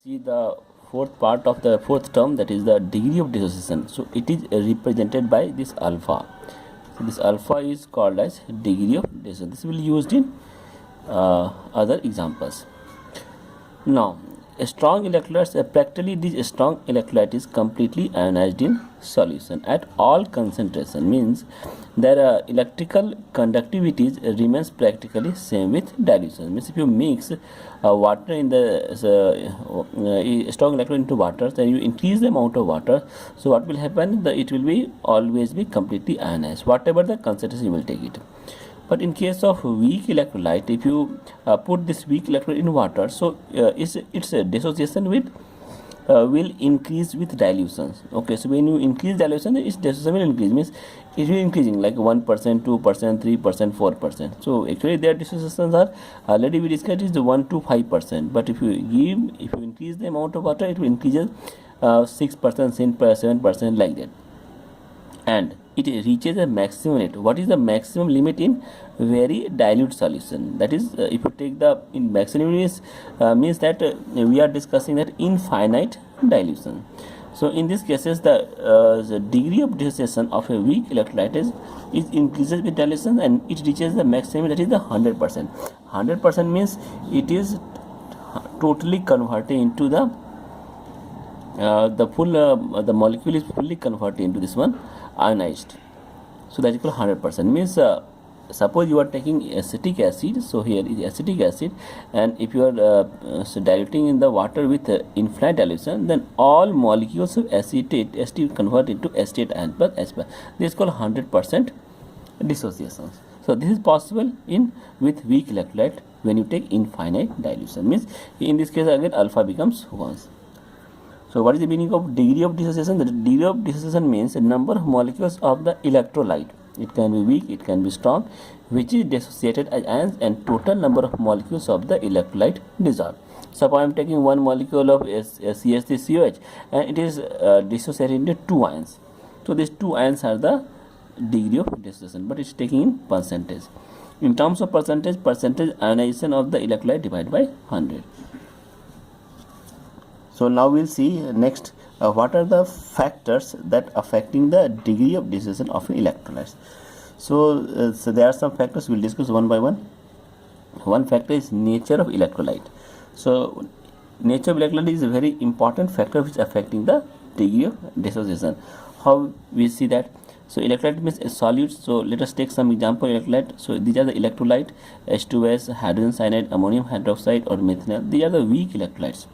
See the fourth part of the fourth term, that is the degree of dissociation. So it is represented by this alpha. So this alpha is called as degree of dissociation. This will be used in other examples. Now, a strong electrolytes, practically this strong electrolyte is completely ionized in solution at all concentration, means their electrical conductivity remains practically same with dilution. Means if you mix water in the strong electrolyte into water, then you increase the amount of water, so what will happen, it will be always be completely ionized whatever the concentration you will take it. But in case of weak electrolyte, if you put this weak electrolyte in water, so its dissociation will increase with dilutions. Okay, so when you increase dilution, its dissociation will increase, means it will increasing like 1%, 2%, 3%, 4%. So actually their dissociations are already we discussed is the 1 to 5%. But if you increase the amount of water, it will increase 6%, 7%, like that. And it reaches a maximum limit. What is the maximum limit in very dilute solution? That is, if you take the in maximum limit means that we are discussing that infinite dilution. So in these cases, the degree of dissociation of a weak electrolyte is increases with dilution, and it reaches the maximum, that is the 100%. 100% means it is totally converted into the the molecule is fully converted into this one ionized. So that is called 100%. Means suppose you are taking acetic acid, so here is acetic acid, and if you are diluting in the water with infinite dilution, then all molecules of acetate convert into acetate ion plus H+. This is called 100% dissociation. So this is possible in with weak electrolyte when you take infinite dilution. Means in this case again alpha becomes 1. So what is the meaning of degree of dissociation? The degree of dissociation means the number of molecules of the electrolyte. It can be weak, it can be strong, which is dissociated as ions, and total number of molecules of the electrolyte dissolved. Suppose I am taking one molecule of CH3COH and it is dissociated into 2 ions. So these 2 ions are the degree of dissociation, but it is taking in percentage. In terms of percentage ionization of the electrolyte divided by 100. So now we'll see next what are the factors that affecting the degree of dissociation of electrolytes. So there are some factors we'll discuss one by one. One factor is nature of electrolyte. So nature of electrolyte is a very important factor which affecting the degree of dissociation. How we see that? So electrolyte means a solute. So let us take some example electrolyte. So these are the electrolyte: H2S, hydrogen cyanide, ammonium hydroxide, or methanol. These are the weak electrolytes.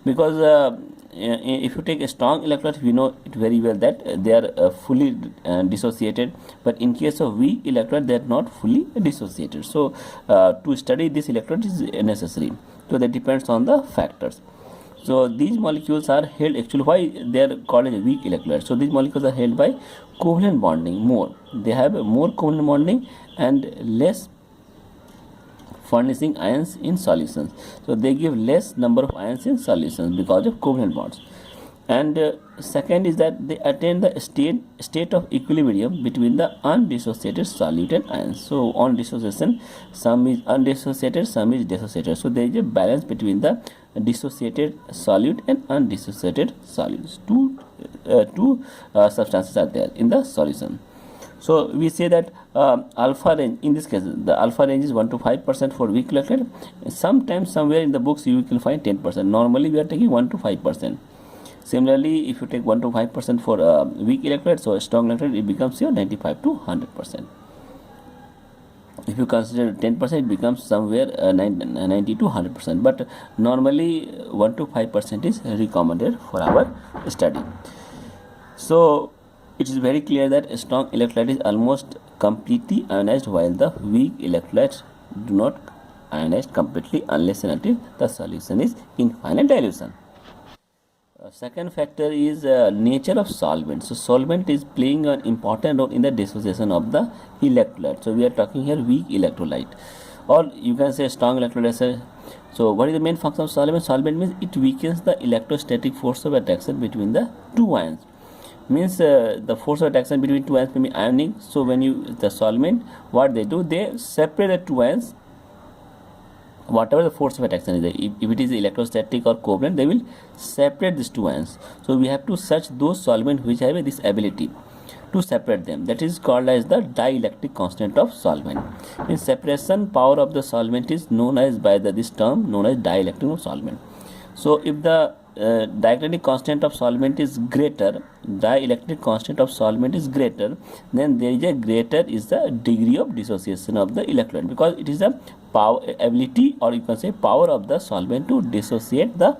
Because if you take a strong electrolyte, we know it very well that they are fully dissociated, but in case of weak electrolyte, they are not fully dissociated. So to study this electrolyte is necessary. So that depends on the factors. So these molecules are held, actually why they are called as weak electrolytes. So these molecules are held by covalent bonding more. They have more covalent bonding and less furnishing ions in solutions. So they give less number of ions in solutions because of covalent bonds. And second is that they attain the state of equilibrium between the undissociated solute and ions. So on dissociation, some is undissociated, some is dissociated. So there is a balance between the dissociated solute and undissociated solutes. Two substances are there in the solution. So we say that alpha range, in this case the alpha range is 1 to 5% for weak electrolyte. Sometimes somewhere in the books you can find 10%. Normally we are taking 1 to 5%. Similarly, if you take 1 to 5% for weak electrolyte, so a strong electrolyte, it becomes your 95 to 100%. If you consider 10%, it becomes somewhere 90 to 100%. But normally 1 to 5% is recommended for our study. So it is very clear that a strong electrolyte is almost completely ionized, while the weak electrolytes do not ionize completely unless and until the solution is infinite dilution. Second factor is nature of solvent. So solvent is playing an important role in the dissociation of the electrolyte. So we are talking here weak electrolyte, or you can say strong electrolyte. So what is the main function of solvent? Solvent means it weakens the electrostatic force of attraction between the two ions. Means the force of attraction between two ions may be ionic. So when you the solvent, what they do, they separate the two ions whatever the force of attraction is there, if it is electrostatic or covalent, they will separate these two ions. So we have to search those solvents which have this ability to separate them. That is called as the dielectric constant of solvent. In separation power of the solvent is known as by this term known as dielectric of solvent. So if the dielectric constant of solvent is greater, dielectric constant of solvent is greater, then there is a greater is the degree of dissociation of the electrolyte, because it is a power ability, or you can say power of the solvent to dissociate the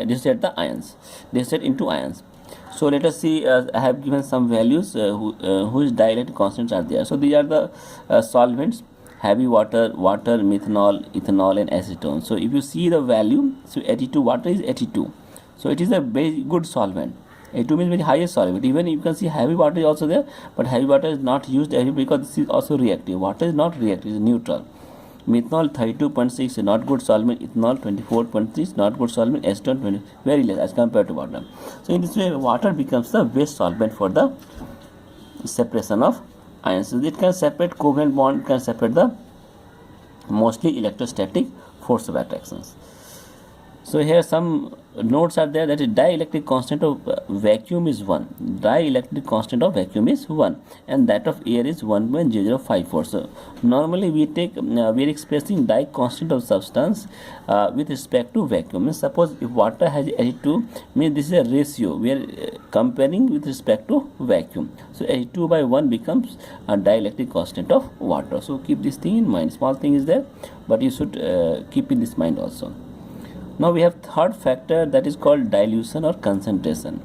dissociate the ions, dissociate into ions. So let us see, I have given some values whose dielectric constants are there. So these are the solvents: heavy water, methanol, ethanol and acetone. So if you see the value, so 82, water is 82. So it is a very good solvent. 82 means very highest solvent. Even you can see heavy water is also there, but heavy water is not used because this is also reactive. Water is not reactive, it is neutral. Methanol 32.6 is not good solvent. Ethanol 24.3 is not good solvent. Acetone 20, very less as compared to water. So in this way, water becomes the best solvent for the separation of ions. So it can separate covalent bond, can separate the mostly electrostatic force of attractions. So here some notes are there, that is dielectric constant of vacuum is 1. Dielectric constant of vacuum is 1, and that of air is 1.0054. So normally we take we are expressing die constant of substance with respect to vacuum. Means suppose if water has 82, means this is a ratio we are comparing with respect to vacuum. So 82 by 1 becomes a dielectric constant of water. So keep this thing in mind. Small thing is there, but you should keep in this mind also. Now we have third factor, that is called dilution or concentration.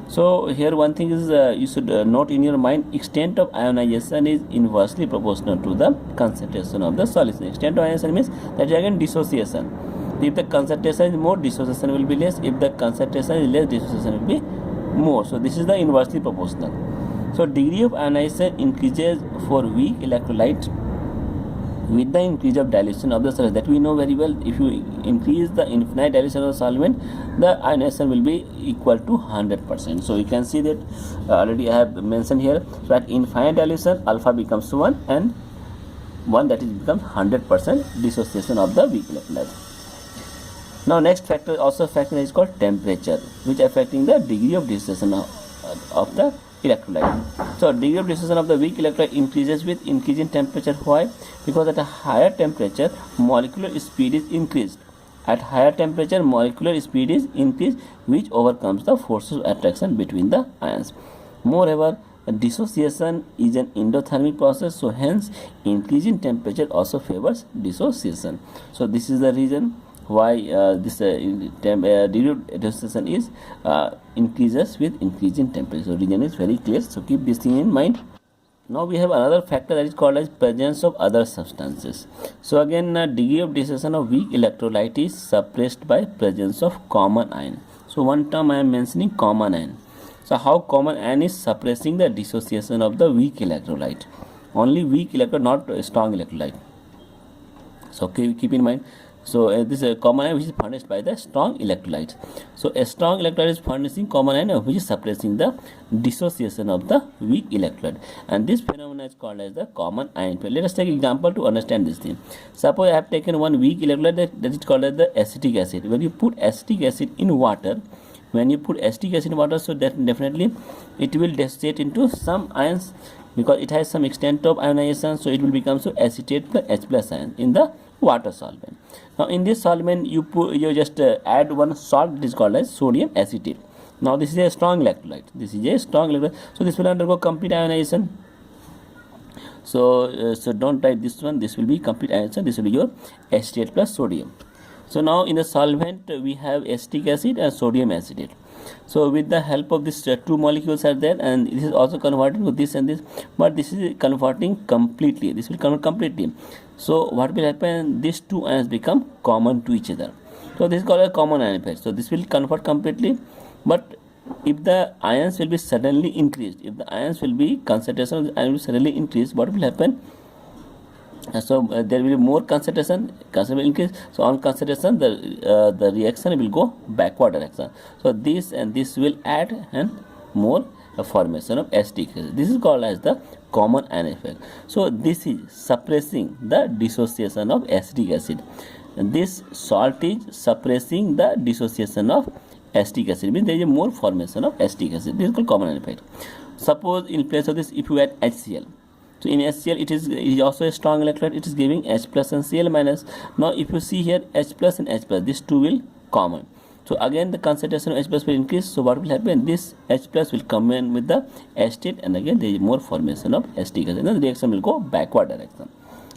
So here one thing is you should note in your mind, extent of ionization is inversely proportional to the concentration of the solution. Extent of ionization means that is again dissociation. If the concentration is more, dissociation will be less. If the concentration is less, dissociation will be more. So this is the inversely proportional. So degree of ionization increases for weak electrolyte with the increase of dilution of the solvent. That we know very well. If you increase the infinite dilution of the solvent, the ionization will be equal to 100%. So you can see that already I have mentioned here. So at infinite dilution, alpha becomes 1, and 1, that is becomes 100% dissociation of the weak electrolyte. Now next factor, also factor is called temperature, which affecting the degree of dissociation of the electrolyte. So degree of dissociation of the weak electrolyte increases with increasing temperature. Why? Because at a higher temperature, molecular speed is increased. At higher temperature, molecular speed is increased, which overcomes the forces of attraction between the ions. Moreover, dissociation is an endothermic process, so hence increasing temperature also favors dissociation. So this is the reason why this degree of dissociation is increases with increasing temperature. So reason is very clear. So keep this thing in mind. Now we have another factor that is called as presence of other substances. So again, degree of dissociation of weak electrolyte is suppressed by presence of common ion. So one term I am mentioning, common ion. So how common ion is suppressing the dissociation of the weak electrolyte? Only weak electrolyte, not strong electrolyte. So keep in mind. So this is a common ion which is furnished by the strong electrolyte. So a strong electrolyte is furnishing common ion which is suppressing the dissociation of the weak electrolyte, and this phenomenon is called as the common ion pair. Let us take example to understand this thing. Suppose I have taken one weak electrolyte that is called as the acetic acid. When you put acetic acid in water, so that definitely it will dissociate into some ions, because it has some extent of ionization, so it will become so acetate plus H plus ion in the water solvent. Now in this solvent you just add one salt, that is called as sodium acetate. Now this is a strong electrolyte, so this will undergo complete ionization. So don't write this one, this will be complete ionization, this will be your acetate plus sodium. So now in the solvent we have acetic acid and sodium acetate. So with the help of these two molecules are there, and this is also converted to this and this, but this is converting completely, this will convert completely. So what will happen, these two ions become common to each other. So this is called a common ion pair. So this will convert completely, but if the ions will be suddenly increased, if the ions will be concentration of the ion will suddenly increase, what will happen? So there will be more concentration will increase. So on concentration, the reaction will go backward direction. So this and this will add and more formation of acetic acid. This is called as the common ion effect. So this is suppressing the dissociation of acetic acid. And this salt is suppressing the dissociation of acetic acid, means there is a more formation of acetic acid. This is called common ion effect. Suppose in place of this, if you add HCl, so in HCl it is also a strong electrolyte, it is giving H plus and Cl minus. Now if you see here H plus and H plus, these two will common. So again the concentration of H plus will increase. So what will happen? This H plus will combine with the acetate, and again there is more formation of acetic acid. Then the reaction will go backward direction.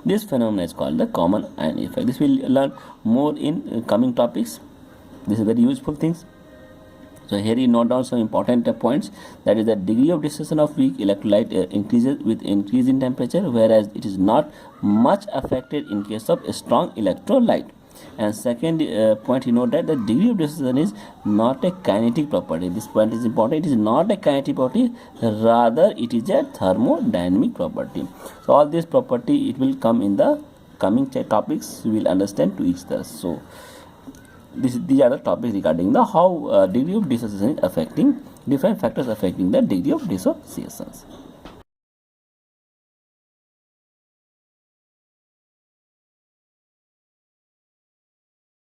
This phenomenon is called the common ion effect. This will learn more in coming topics. This is very useful things. So here you note down some important points. That is, the degree of dissociation of weak electrolyte increases with increase in temperature, whereas it is not much affected in case of a strong electrolyte. And second point, you know that the degree of dissociation is not a kinetic property. This point is important. It is not a kinetic property, rather it is a thermodynamic property. So all this property, it will come in the coming topics. We will understand to each other. So these are the topics regarding the how degree of dissociation is affecting different factors affecting the degree of dissociations.